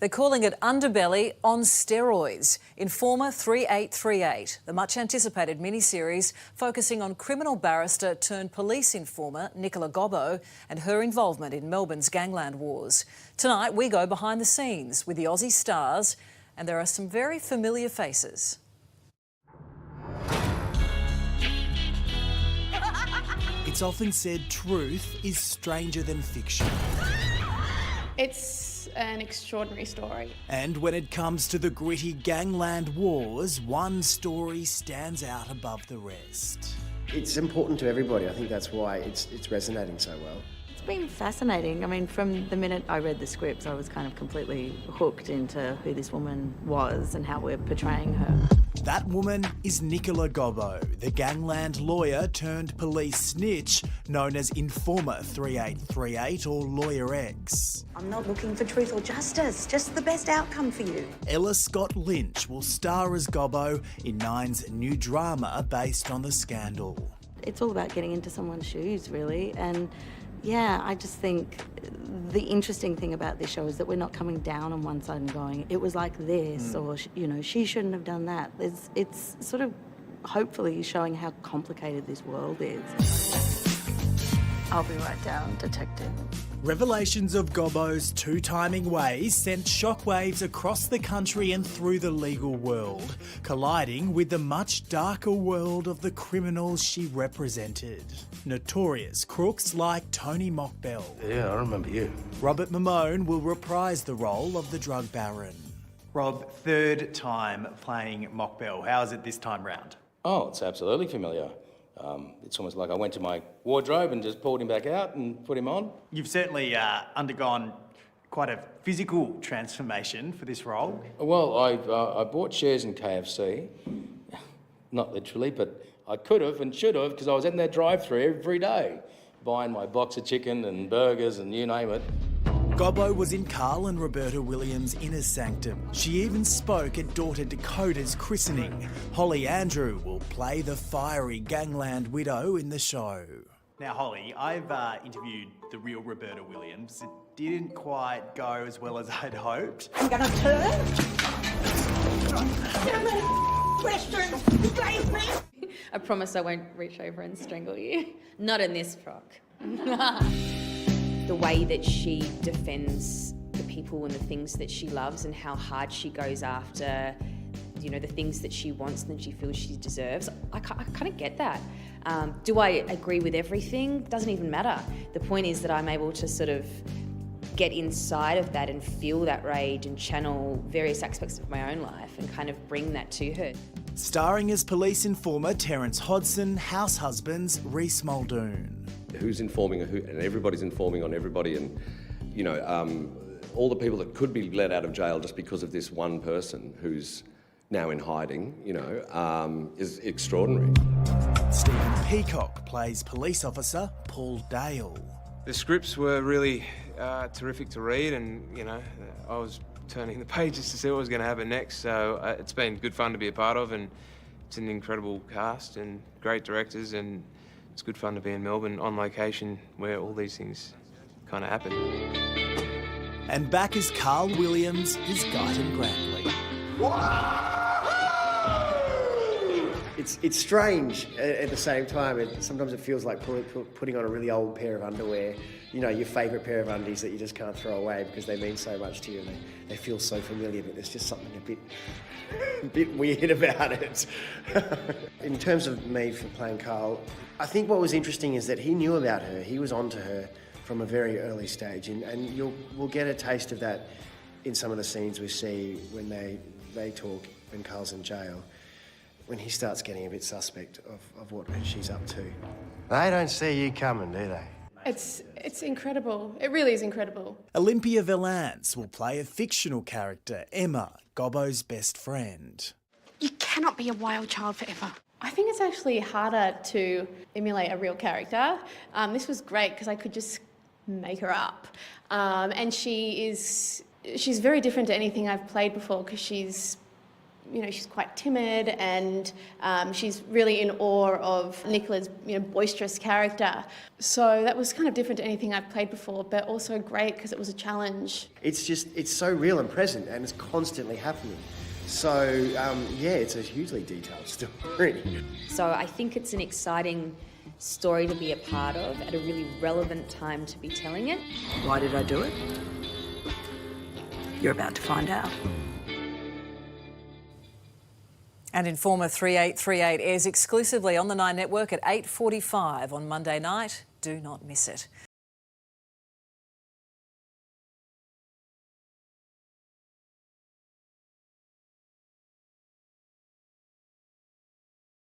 They're calling it Underbelly on steroids. Informer 3838, the much-anticipated mini-series focusing on criminal barrister turned police informer Nicola Gobbo and her involvement in Melbourne's gangland wars. Tonight, we go behind the scenes with the Aussie stars, and there are some very familiar faces. It's often said truth is stranger than fiction. It's an extraordinary story. And when it comes to the gritty gangland wars, one story stands out above the rest. It's important to everybody. I think that's why it's resonating so well. It's been fascinating. I mean, from the minute I read the scripts, I was kind of completely hooked into who this woman was and how we're portraying her. That woman is Nicola Gobbo, the gangland lawyer turned police snitch known as Informer 3838 or Lawyer X. I'm not looking for truth or justice, just the best outcome for you. Ella Scott Lynch will star as Gobbo in Nine's new drama based on the scandal. It's all about getting into someone's shoes, really, and yeah, I just think the interesting thing about this show is that we're not coming down on one side and going, it was like this, or, you know, she shouldn't have done that. It's sort of hopefully showing how complicated this world is. I'll be right down, detective. Revelations of Gobbo's two-timing ways sent shockwaves across the country and through the legal world, colliding with the much darker world of the criminals she represented. Notorious crooks like Tony Mockbell. Yeah, I remember you. Robert Mamone will reprise the role of the drug baron. Rob, third time playing Mockbell. How is it this time round? Oh, it's absolutely familiar. It's almost like I went to my wardrobe and just pulled him back out and put him on. You've certainly undergone quite a physical transformation for this role. Well, I bought shares in KFC. Not literally, but I could have and should have, because I was in their drive-thru every day, buying my box of chicken and burgers and you name it. Gobbo was in Carl and Roberta Williams' inner sanctum. She even spoke at daughter Dakota's christening. Holly Andrew will play the fiery gangland widow in the show. Now, Holly, I've interviewed the real Roberta Williams. It didn't quite go as well as I'd hoped. I'm gonna turn. Questions, grave me. I promise I won't reach over and strangle you. Not in this frock. The way that she defends the people and the things that she loves and how hard she goes after, you know, the things that she wants and that she feels she deserves, I kind of get that. Do I agree with everything? Doesn't even matter. The point is that I'm able to sort of get inside of that and feel that rage and channel various aspects of my own life and kind of bring that to her. Starring as police informer Terence Hodson, house husbands Reese Muldoon. Who's informing who, and everybody's informing on everybody, and you know, all the people that could be let out of jail just because of this one person who's now in hiding, you know, is extraordinary. Stephen Peacock plays police officer Paul Dale. The scripts were really terrific to read, and you know, I was turning the pages to see what was going to happen next. So it's been good fun to be a part of, and it's an incredible cast and great directors, and it's good fun to be in Melbourne on location where all these things kind of happen. And back as Carl Williams is Guyton Grantley. It's strange at the same time. Sometimes it feels like putting on a really old pair of underwear, you know, your favourite pair of undies that you just can't throw away because they mean so much to you and they feel so familiar, but there's just something a bit weird about it. In terms of me for playing Carl, I think what was interesting is that he knew about her. He was onto her from a very early stage, and we'll get a taste of that in some of the scenes we see when they talk when Carl's in jail, when he starts getting a bit suspect of what she's up to. They don't see you coming, do they? It's incredible. It really is incredible. Olympia Valance will play a fictional character, Emma, Gobbo's best friend. You cannot be a wild child forever. I think it's actually harder to emulate a real character. This was great because I could just make her up. And she's very different to anything I've played before because she's you know, she's quite timid, and she's really in awe of Nicola's, you know, boisterous character. So that was kind of different to anything I've played before, but also great because it was a challenge. It's so real and present, and it's constantly happening. So, yeah, it's a hugely detailed story. So I think it's an exciting story to be a part of at a really relevant time to be telling it. Why did I do it? You're about to find out. And Informer 3838 airs exclusively on the Nine Network at 8:45 on Monday night. Do not miss it.